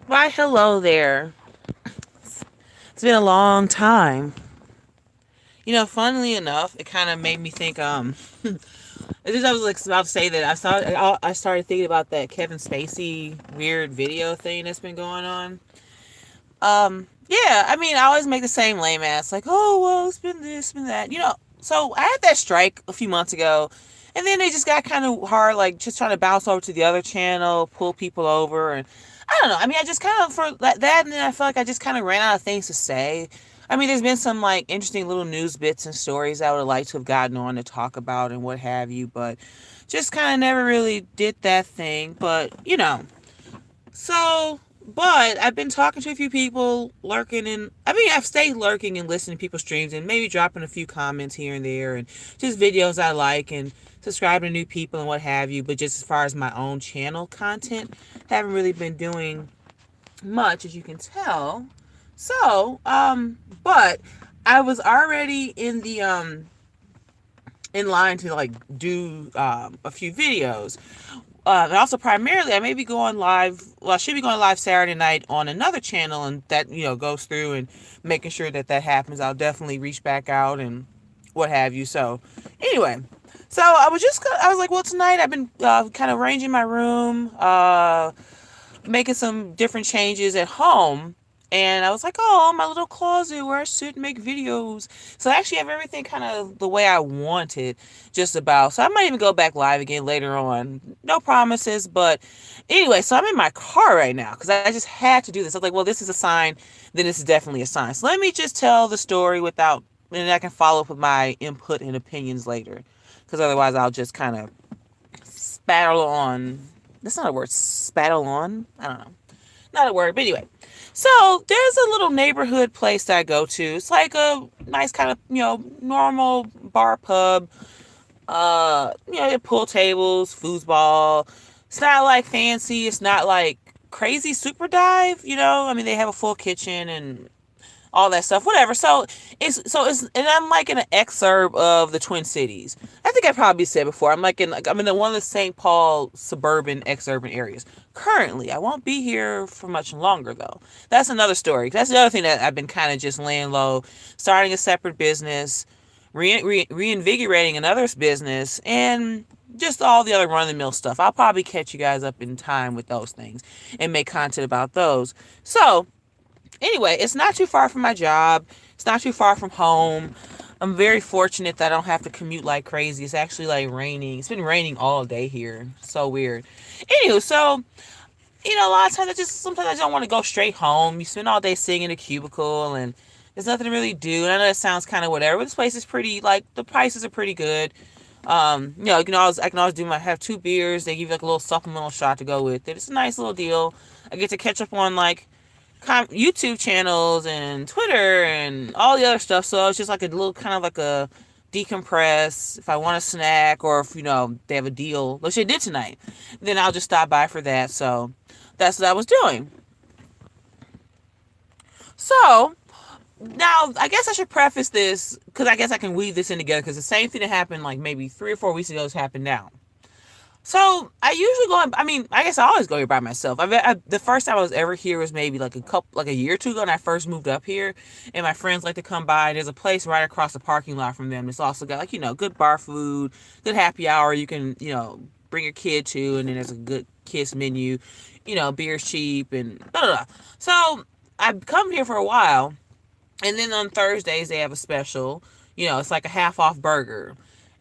Why, hello there. It's been a long time. Funnily enough, it kind of made me think. I was like about to say that I started thinking about that Kevin Spacey weird video thing that's been going on. Yeah, I mean, I always make the same lame ass like, oh well, it's been this, been that. So I had that strike a few months ago, and then they just got kind of hard, like just trying to bounce over to the other channel, pull people over, and I don't know. I mean, I just kind of for that, and then I felt like I just kind of ran out of things to say. I mean, there's been some like interesting little news bits and stories I would have liked to have gotten on to talk about and what have you, but just kind of never really did that thing. But I've been talking to a few people, lurking and I mean, I've stayed lurking and listening to people's streams and maybe dropping a few comments here and there and just videos I like and subscribing to new people and what have you. But just as far as my own channel content, haven't really been doing much, as you can tell. But I was already in line to like do a few videos. And also primarily I may be going live, well, I should be going live Saturday night on another channel, and that goes through and making sure that happens. I'll definitely reach back out and what have you. So anyway, so I was like, well, tonight I've been kind of arranging my room, making some different changes at home. And I was like, oh, my little closet where I should make videos. So I actually have everything kind of the way I want it, just about. So I might even go back live again later on. No promises, but anyway, so I'm in my car right now because I just had to do this. I was like, well, this is a sign, then this is definitely a sign. So let me just tell the story without, and I can follow up with my input and opinions later. Because otherwise I'll just kind of spattle on. That's not a word, spattle on? I don't know. Not a word, but anyway. So there's a little neighborhood place that I go to. It's like a nice kind of, normal bar pub. Pool tables, foosball. It's not like fancy. It's not like crazy super dive. I mean, they have a full kitchen and all that stuff, whatever. So it's and I'm like in an exurb of the Twin Cities. I think I probably said before. I'm in one of the St. Paul suburban exurban areas. Currently, I won't be here for much longer though. That's another story. That's the other thing that I've been kind of just laying low, starting a separate business, reinvigorating another business, and just all the other run of the mill stuff. I'll probably catch you guys up in time with those things and make content about those. So anyway, it's not too far from my job. It's not too far from home. I'm very fortunate that I don't have to commute like crazy. It's actually like raining. It's been raining all day here. So weird. Anywho, so a lot of times sometimes I don't want to go straight home. You spend all day sitting in a cubicle and there's nothing to really do. And I know that sounds kind of whatever, but this place is pretty, like, the prices are pretty good. I can always have 2 beers. They give you like a little supplemental shot to go with it. It's a nice little deal. I get to catch up on like YouTube channels and Twitter and all the other stuff. So it's just like a little kind of like a decompress. If I want a snack or if, they have a deal, which they did tonight, then I'll just stop by for that. So that's what I was doing. So now I guess I should preface this because I guess I can weave this in together because the same thing that happened like maybe 3 or 4 weeks ago has happened now. So I usually go. I mean, I guess I always go here by myself. The first time I was ever here was maybe like a year or two ago, when I first moved up here, and my friends like to come by. There's a place right across the parking lot from them. It's also got like good bar food, good happy hour. You can bring your kid to, and then there's a good kids menu. Beer's cheap and blah blah blah. So I've come here for a while, and then on Thursdays they have a special. It's like a half off burger.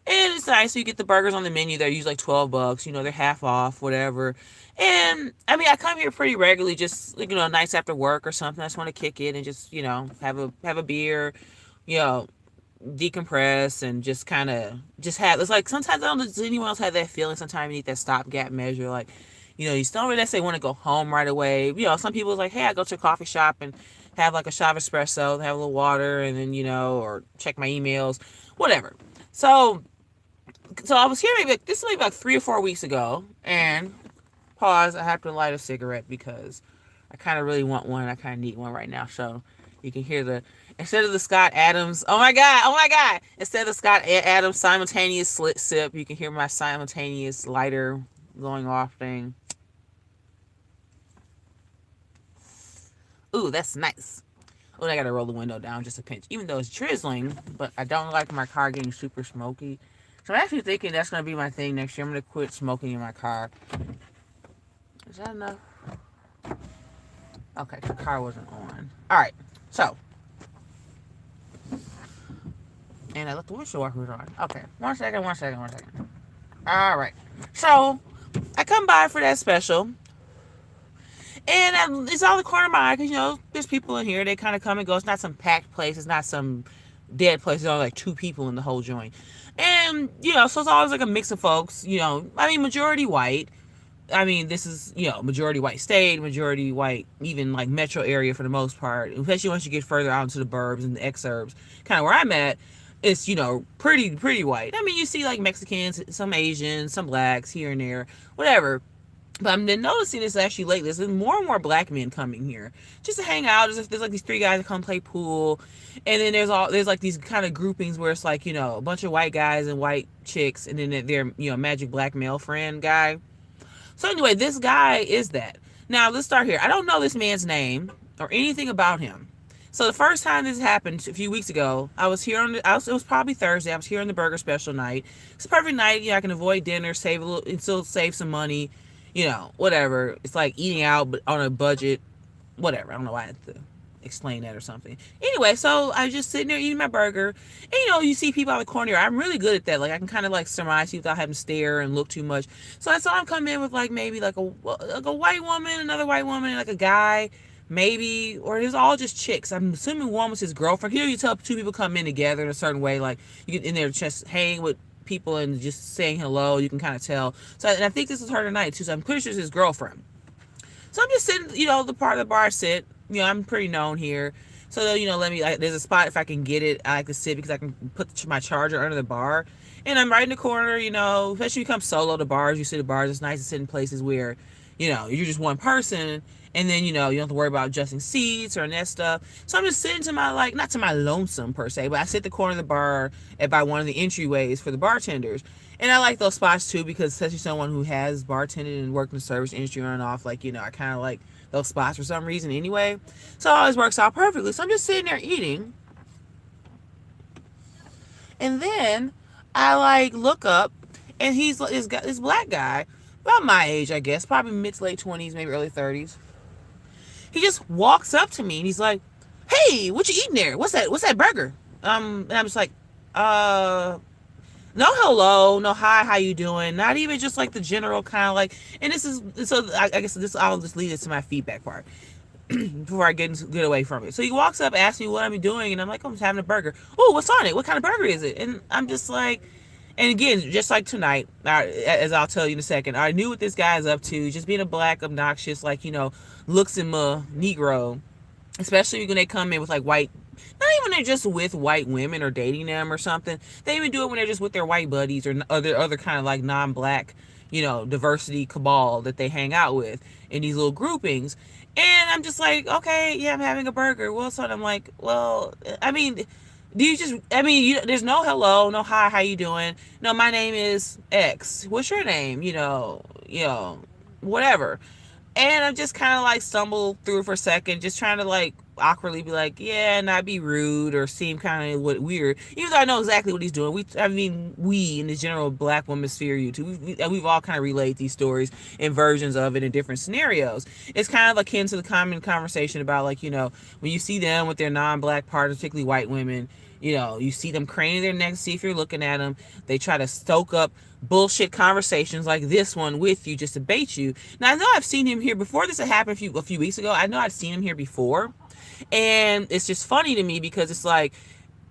And it's nice. So you get the burgers on the menu. They're usually like $12. They're half off, whatever. And I mean, I come here pretty regularly, just like, nights after work or something. I just want to kick it and just, have a beer, you know, decompress and just kind of just have. It's like sometimes I don't know, does anyone else have that feeling? Sometimes you need that stopgap measure, like, you still don't really necessarily want to go home right away. Some people is like, hey, I go to a coffee shop and have like a shot of espresso, have a little water, and then or check my emails, whatever. So I was here this is maybe about 3 or 4 weeks ago, and pause. I have to light a cigarette because I kind of really want one. I kind of need one right now. So you can hear instead of the Scott Adams. Oh my god! Instead of the Scott Adams simultaneous sip, you can hear my simultaneous lighter going off thing. Ooh, that's nice. Oh, I gotta roll the window down just a pinch, even though it's drizzling. But I don't like my car getting super smoky. So I'm actually thinking that's gonna be my thing next year. I'm gonna quit smoking in my car. Is that enough? Okay, the car wasn't on. All right, so and I left the windshield wipers on. Okay, one second. All right, so I come by for that special. And it's all the corner of my eye because, there's people in here. They kind of come and go. It's not some packed place. It's not some dead place. There's only like two people in the whole joint. And, so it's always like a mix of folks, majority white. I mean, this is, majority white state, majority white, even like metro area for the most part. Especially once you get further out into the burbs and the exurbs, kind of where I'm at, it's, pretty white. I mean, you see like Mexicans, some Asians, some blacks here and there, whatever. But I've been noticing this actually lately. There's more and more black men coming here just to hang out. There's like these three guys that come play pool, and then there's like these kind of groupings where it's like a bunch of white guys and white chicks, and then their magic black male friend guy. So anyway, this guy is that. Now let's start here. I don't know this man's name or anything about him. So the first time this happened a few weeks ago, I was here it was probably Thursday. I was here on the burger special night. It's a perfect night. I can avoid dinner, save a little, and still save some money. Whatever. It's like eating out, but on a budget. Whatever. I don't know why I had to explain that or something. Anyway, so I was just sitting there eating my burger. And, you see people out the corner. I'm really good at that. Like, I can kind of, like, surmise you without having to stare and look too much. So I saw him come in with, like, maybe, like a white woman, another white woman, and, like, a guy. Maybe. Or it was all just chicks. I'm assuming one was his girlfriend. Here you tell two people come in together in a certain way. Like, you get in there just hang with people and just saying hello. You can kind of tell. So and I think this was her tonight too, so I'm pretty sure it's his girlfriend. So I'm just sitting, the part of the bar I sit, I'm pretty known here, so there's a spot. If I can get it, I like to sit because I can put my charger under the bar, and I'm right in the corner. Especially if you come solo to bars, you sit at bars, it's nice to sit in places where you're just one person, and then you don't have to worry about adjusting seats or that stuff. So I'm just sitting to my, like, not to my lonesome per se, but I sit at the corner of the bar by one of the entryways for the bartenders. And I like those spots too because, especially someone who has bartended and worked in the service industry on and off, like, I kind of like those spots for some reason anyway. So it always works out perfectly. So I'm just sitting there eating, and then I like look up, and he's this black guy about my age, I guess, probably mid to late 20s, maybe early 30s. He just walks up to me and he's like, "Hey, what you eating there? What's that burger?" And I'm just like, no hello, no hi, how you doing? Not even just like the general kind of like. And this is so. I guess I'll just lead it to my feedback part before I get away from it. So he walks up, asks me what I'm doing, and I'm like, I'm just having a burger. Oh, what's on it? What kind of burger is it? And I'm just like. And again, just like tonight, as I'll tell you in a second, I knew what this guy is up to. Just being a black, obnoxious, like, looks him a Negro. Especially when they come in with, like, white, not even when they're just with white women or dating them or something. They even do it when they're just with their white buddies or other kind of, like, non-black, diversity cabal that they hang out with in these little groupings. And I'm just like, okay, yeah, I'm having a burger. Well, so I'm like, well, I mean... there's no hello, no hi, how you doing? No, my name is X. What's your name? Whatever. And I just kind of like stumbled through for a second, just trying to like awkwardly be like, yeah, not be rude or seem kind of weird. Even though I know exactly what he's doing. We in the general black woman sphere, we've all kind of relayed these stories and versions of it in different scenarios. It's kind of akin to the common conversation about like, when you see them with their non-black partners, particularly white women, you see them craning their necks, see if you're looking at them. They try to stoke up bullshit conversations like this one with you just to bait you. Now, I know I've seen him here before. This had happened a few weeks ago. I know I've seen him here before. And it's just funny to me because it's like,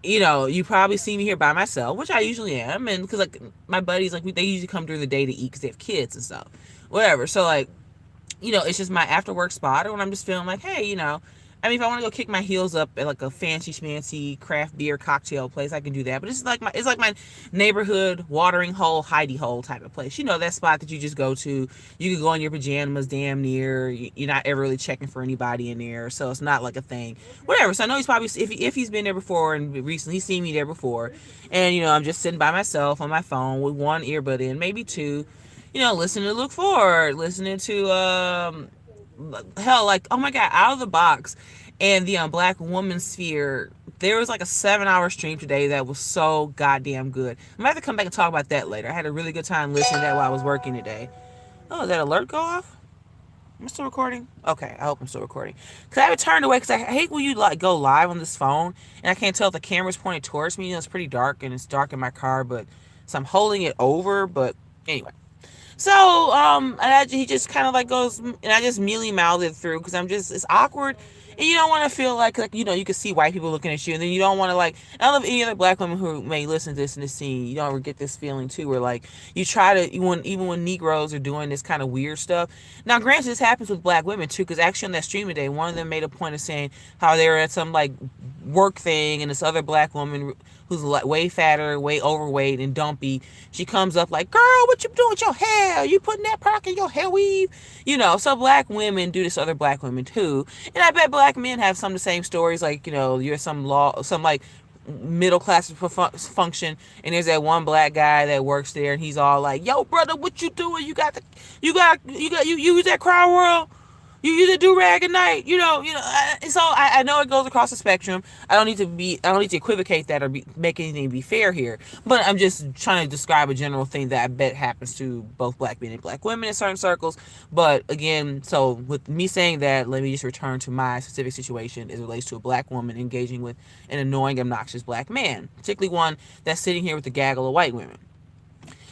you probably see me here by myself, which I usually am. And because, like, my buddies, like, they usually come during the day to eat because they have kids and stuff. Whatever. So, like, it's just my after work spot, or when I'm just feeling like, hey, if I want to go kick my heels up at like a fancy schmancy craft beer cocktail place, I can do that. But it's like my neighborhood watering hole, hidey hole type of place. That spot that you just go to. You can go in your pajamas damn near. You're not ever really checking for anybody in there. So it's not like a thing. Whatever. So I know he's probably, if he's been there before and recently he's seen me there before. And, I'm just sitting by myself on my phone with one earbud in, maybe two, listening to Look Forward, listening to, hell, like, oh my God, Out of the Box and the Black Woman Sphere. There was like a 7-hour stream today that was so goddamn good. I'm gonna have to come back and talk about that later. I had a really good time listening to that while I was working today. Oh, did that alert go off? Am I still recording? Okay, I hope I'm still recording. Cause I have it turned away because I hate when you like go live on this phone and I can't tell if the camera's pointed towards me. You know, it's pretty dark and it's dark in my car, but so I'm holding it over. But anyway, so he just kind of like goes, and I just mealy mouthed it through because it's awkward, and you don't want to feel like you can see white people looking at you, and then you don't want to like. I don't know if any other black women who may listen to this in the scene, you don't get this feeling too, where like you try to even when Negroes are doing this kind of weird stuff. Now, granted, this happens with black women too, because actually on that stream today, one of them made a point of saying how they were at some like work thing, and this other black woman who's like way fatter, way overweight, and dumpy. She comes up like, "Girl, what you doing with your hair? You putting that product in your hair weave?" You know, so black women do this to other black women too, and I bet black men have some of the same stories. Like, you're some like middle class function, and there's that one black guy that works there, and he's all like, "Yo, brother, what you doing? You use that Crown World? You use a do-rag at night, so I know it goes across the spectrum. I don't need to equivocate that or make anything be fair here, but I'm just trying to describe a general thing that I bet happens to both black men and black women in certain circles. But again, so with me saying that, let me just return to my specific situation as it relates to a black woman engaging with an annoying, obnoxious black man, particularly one that's sitting here with a gaggle of white women.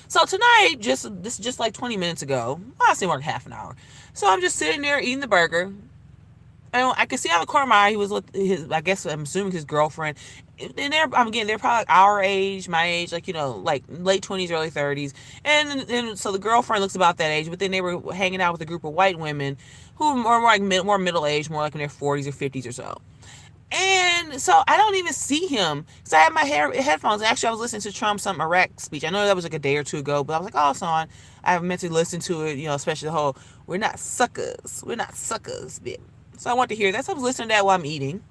So tonight, just like 20 minutes ago, I say more than half an hour. So I'm just sitting there eating the burger. And I could see out of the corner of my eye, he was with I guess I'm assuming his girlfriend. And they're probably like our age, my age, like late 20s, early 30s. And so the girlfriend looks about that age, but then they were hanging out with a group of white women who are like more middle aged, more like in their 40s or 50s or so. And so I don't even see him. So I had my headphones. Actually, I was listening to Trump's Iraq speech. I know that was like a day or two ago, but I was like, oh, it's on. I meant to listen to it, especially the whole, we're not suckers bit. So I want to hear that. So I was listening to that while I'm eating.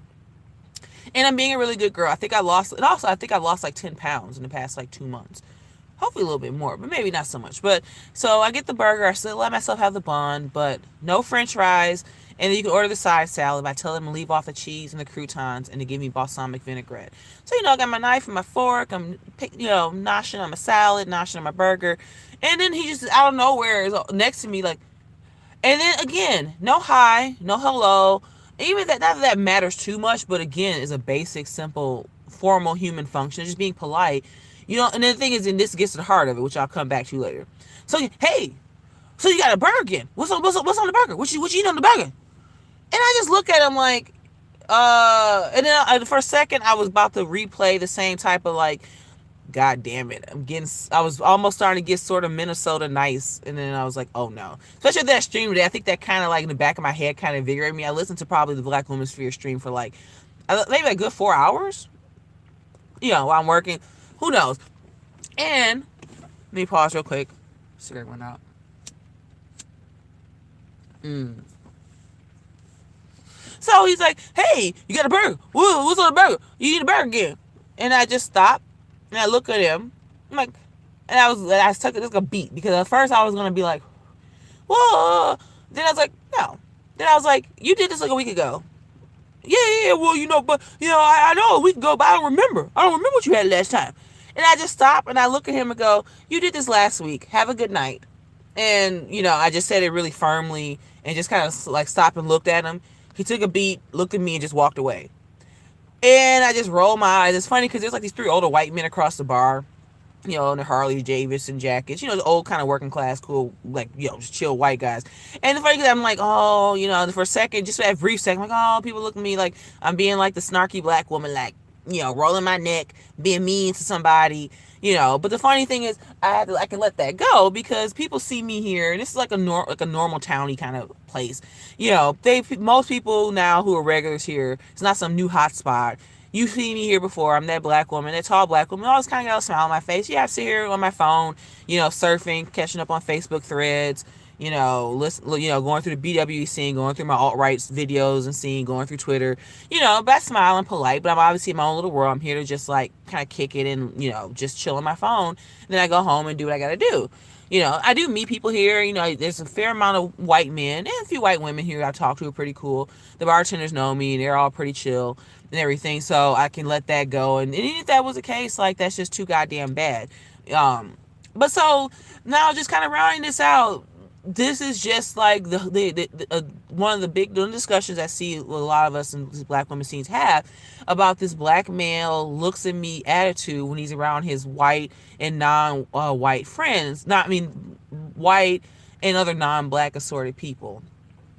And I'm being a really good girl. I think I lost like 10 pounds in the past like 2 months. Hopefully a little bit more, but maybe not so much. But so I get the burger. I still let myself have the bun, but no French fries. And then you can order the side salad. I tell them to leave off the cheese and the croutons and to give me balsamic vinaigrette. So, I got my knife and my fork. I'm, noshing on my salad, noshing on my burger. And then he just out of nowhere is next to me like, and then again, no hi, no hello. Even that, not that that matters too much, but again, is a basic, simple, formal human function. Just being polite. And then the thing is, and this gets to the heart of it, which I'll come back to later. So, hey, so you got a burger again. What's on the burger? What you eating on the burger? And I just look at him like, and then for a second, I was about to replay the same type of like, God damn it. I was almost starting to get sort of Minnesota nice. And then I was like, oh no. Especially that stream today. I think that kind of like in the back of my head kind of invigorated me. I listened to probably the Black Women's Sphere stream for like, maybe a good 4 hours. While I'm working. Who knows? And, let me pause real quick. Cigarette went out. So he's like, hey, you got a burger. What's on the burger? You eat a burger again. And I just stopped. And I look at him. I'm like, and I took it like a beat. Because at first I was going to be like, whoa. Then I was like, no. Then I was like, you did this like a week ago. Yeah, well, but, I know a week ago, but I don't remember. I don't remember what you had last time. And I just stop and I look at him and go, you did this last week. Have a good night. And, I just said it really firmly and just kind of like stopped and looked at him. He took a beat, looked at me, and just walked away. And I just rolled my eyes. It's funny because there's like these 3 older white men across the bar, in the Harley Davidson jackets, the old kind of working class, cool, like, just chill white guys. And the funny because I'm like, oh, for a second, just for that brief second, I'm like, oh, people look at me like I'm being like the snarky black woman, like, rolling my neck, being mean to somebody, But the funny thing is, I can let that go because people see me here, and this is like a normal towny kind of place. Most people now who are regulars here, it's not some new hot spot. You see me here before. I'm that black woman, that tall black woman. I always kind of got a smile on my face. Yeah, I sit here on my phone, surfing, catching up on Facebook threads, going through the BWE scene, going through my alt-right videos and scene, going through Twitter, but I smile and polite, but I'm obviously in my own little world. I'm here to just like kind of kick it and, just chill on my phone. And then I go home and do what I got to do. I do meet people here. There's a fair amount of white men and a few white women here I talk to are pretty cool. The bartenders know me and they're all pretty chill and everything, so I can let that go. And if that was the case, like, that's just too goddamn bad. But so now, just kind of rounding this out, this is just like one of the big discussions I see a lot of us in this black women scenes have about this black male looks at me attitude when he's around his white and non-white friends. White and other non-black assorted people.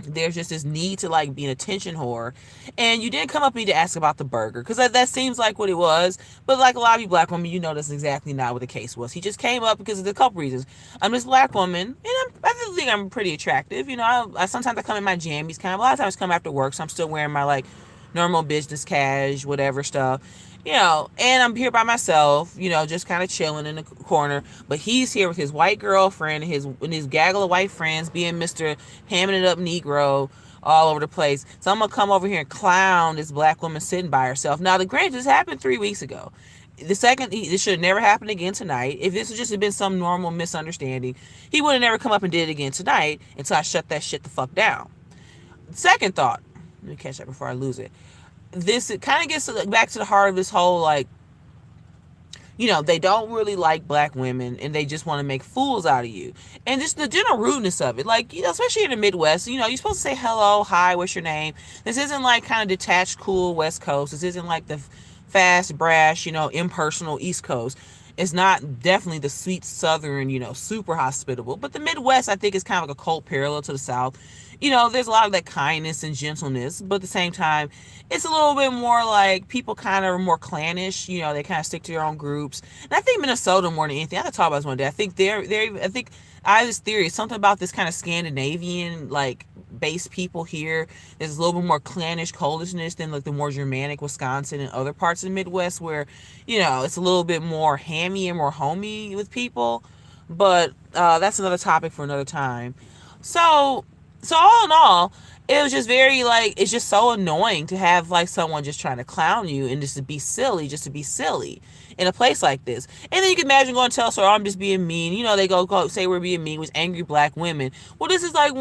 There's just this need to like be an attention whore. And you didn't come up to me to ask about the burger, because that seems like what it was. But like a lot of you black women, that's exactly not what the case was. He just came up because of a couple reasons. I'm this black woman, and I think I'm pretty attractive. I sometimes I come in my jammies kind of. A lot of times I come after work, so I'm still wearing my like normal business cash, whatever stuff. And I'm here by myself, just kind of chilling in the corner. But he's here with his white girlfriend and his gaggle of white friends, being Mr. Hamming it up Negro all over the place. So I'm going to come over here and clown this black woman sitting by herself. Now, granted, this happened 3 weeks ago. This should have never happened again tonight. If this would just have been some normal misunderstanding, he would have never come up and did it again tonight until I shut that shit the fuck down. Second thought, let me catch that before I lose it. It kind of gets back to the heart of this whole, like, they don't really like black women and they just want to make fools out of you. And just the general rudeness of it. Like, especially in the Midwest, you're supposed to say hello, hi, what's your name? This isn't like kind of detached, cool West Coast. This isn't like the fast, brash, impersonal East Coast. It's not definitely the sweet Southern, super hospitable. But the Midwest, I think, is kind of like a cold parallel to the South. There's a lot of that kindness and gentleness, but at the same time, it's a little bit more like people kind of are more clannish. They kind of stick to their own groups. And I think Minnesota more than anything, I could talk about this one day. I think I have this theory, something about this kind of Scandinavian, like, based people here. There's a little bit more clannish, coldishness than like the more Germanic Wisconsin and other parts of the Midwest where, it's a little bit more hammy and more homey with people. But that's another topic for another time. So all in all, it was just very, like, it's just so annoying to have, like, someone just trying to clown you and just to be silly in a place like this. And then you can imagine going to tell us, oh, I'm just being mean. They go say we're being mean with angry black women. Well, this is like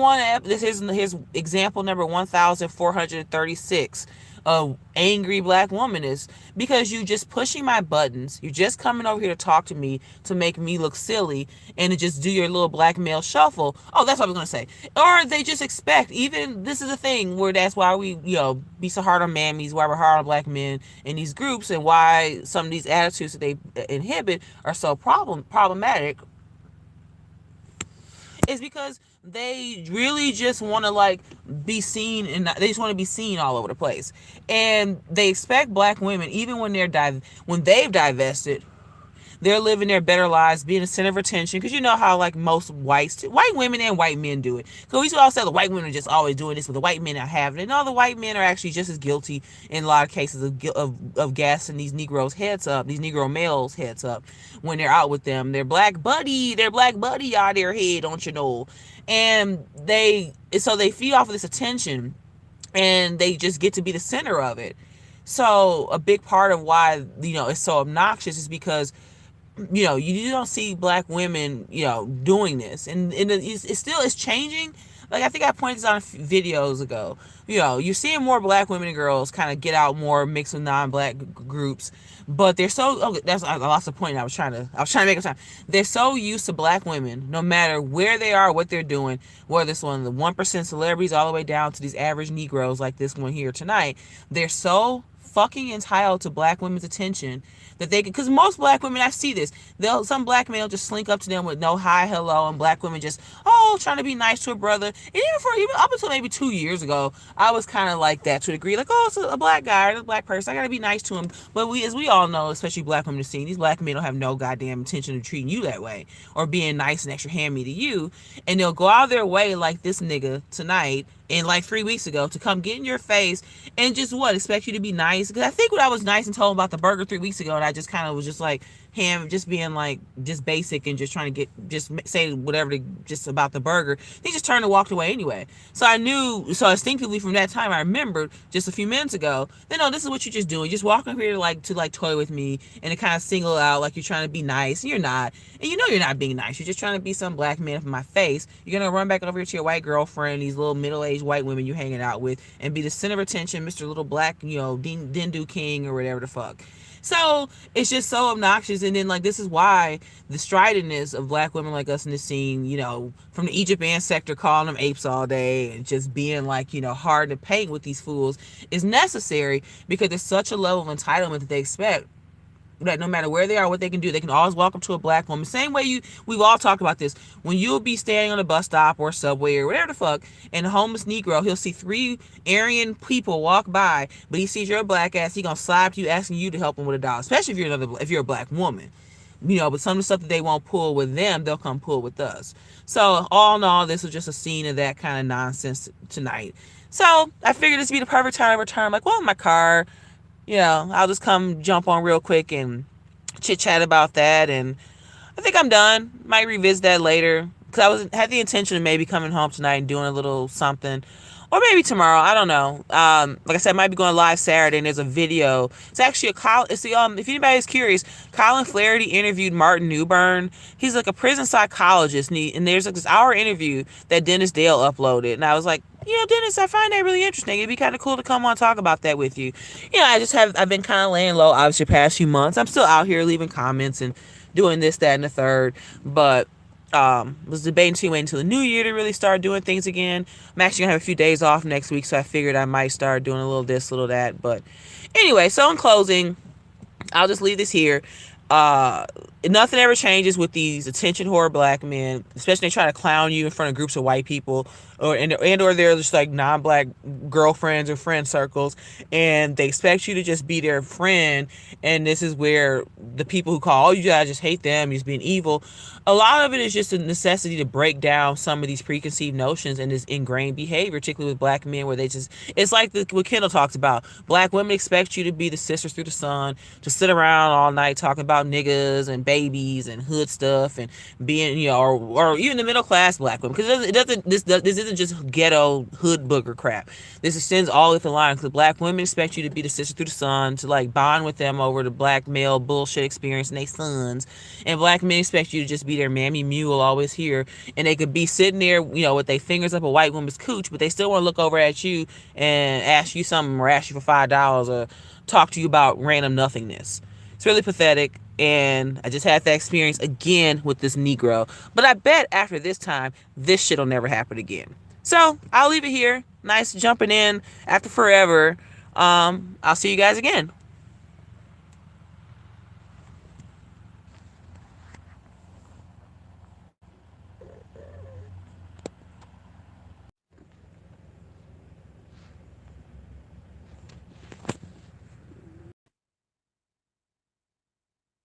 this is his example number 1,436 of angry black woman is because you just pushing my buttons. You're just coming over here to talk to me to make me look silly and to just do your little black male shuffle. Oh, that's what I was going to say. Or they just expect, even this is a thing where that's why we, be so hard on mammies, why we're hard on black men in these groups, and why some of these attitudes that they inhibit are so problematic is because they really just want to like be seen, and they just want to be seen all over the place. And they expect black women, even when when they've divested, they're living their better lives, being a center of attention. Because you know how like most white women and white men do it. Because we used to all say the white women are just always doing this, but the white men are having it. No, the white men are actually just as guilty in a lot of cases of gassing these Negroes' heads up, these Negro males' heads up when they're out with them. Their black buddy out their head, don't you know? And they feed off of this attention, and they just get to be the center of it. So a big part of why it's so obnoxious is because you don't see black women doing this, and it's changing. Like, I think I pointed this out videos ago. You're seeing more black women and girls kind of get out more mixed with non-black groups, but they're so I lost the point I was trying to make a time. They're so used to black women, no matter where they are, what they're doing, whether it's one of the 1% celebrities all the way down to these average Negroes like this one here tonight. They're so fucking entitled to black women's attention that they can, because most black women, I see this, some black men will just slink up to them with no hi, hello, and black women just, trying to be nice to a brother. And even up until maybe 2 years ago, I was kind of like that to a degree, like, it's a black guy or a black person, I gotta be nice to him. But as we all know, especially black women are seeing, these black men don't have no goddamn intention of treating you that way or being nice and extra hammy to you, and they'll go out of their way like this nigga tonight in like 3 weeks ago to come get in your face and just what, expect you to be nice. Because I think when I was nice and told about the burger 3 weeks ago, and I just kind of was just like him, just being like just basic and just trying to get just say whatever just about the burger, he just turned and walked away anyway. So I knew, so instinctively from that time I remembered just a few minutes ago, then no, this is what you're just doing, just walking here to like toy with me and to kind of single out like you're trying to be nice, and you're not, and you know you're not being nice, you're just trying to be some black man in my face. You're gonna run back over here to your white girlfriend, these little middle-aged white women you hanging out with, and be the center of attention, Mr. Little Black, Dindu King or whatever the fuck. So it's just so obnoxious. And then like this is why the stridentness of black women like us in the scene, from the Egypt band sector calling them apes all day and just being like, hard to paint with these fools is necessary, because there's such a level of entitlement that they expect that no matter where they are, what they can do, they can always walk up to a black woman. Same way we've all talked about this. When you'll be standing on a bus stop or a subway or whatever the fuck, and a homeless Negro, he'll see 3 Aryan people walk by, but he sees you're a black ass, he gonna slide up to you asking you to help him with $1, especially if you're a black woman. But some of the stuff that they won't pull with them, they'll come pull with us. So all in all, this was just a scene of that kind of nonsense tonight. So I figured this would be the perfect time to return. I'm like, well, in my car, I'll just come jump on real quick and chit chat about that. And I think I'm done. Might revisit that later, because had the intention of maybe coming home tonight and doing a little something, or maybe tomorrow. I don't know. Like I said, I might be going live Saturday, and there's a video. It's actually if anybody's curious, Colin Flaherty interviewed Martin Newburn. He's like a prison psychologist, and there's like this hour interview that Dennis Dale uploaded, and I was like, Dennis, I find that really interesting. It'd be kind of cool to come on and talk about that with you. I've been kind of laying low, obviously, the past few months. I'm still out here leaving comments and doing this, that, and the third. But was debating to wait until the new year to really start doing things again. I'm actually gonna have a few days off next week, so I figured I might start doing a little this, a little that. But anyway, so in closing, I'll just leave this here. Nothing ever changes with these attention whore black men, especially they try to clown you in front of groups of white people, or they're just like non-black girlfriends or friend circles, and they expect you to just be their friend. And this is where the people who call, you guys just hate them, he's being evil. A lot of it is just a necessity to break down some of these preconceived notions and this ingrained behavior, particularly with black men, where it's like what Kendall talks about. Black women expect you to be the sisters through the sun, to sit around all night talking about niggas and babies and hood stuff, and being, or even the middle class black women, because this isn't just ghetto hood booger crap. This extends all with the line, because black women expect you to be the sister through the sun, to like bond with them over the black male bullshit experience and they sons, and black men expect you to just be their mammy mule, always here, and they could be sitting there, with their fingers up a white woman's cooch, but they still want to look over at you and ask you something, or ask you for $5, or talk to you about random nothingness. It's really pathetic, and I just had that experience again with this Negro. But I bet after this time, this shit'll never happen again. So I'll leave it here. Nice jumping in after forever. I'll see you guys again.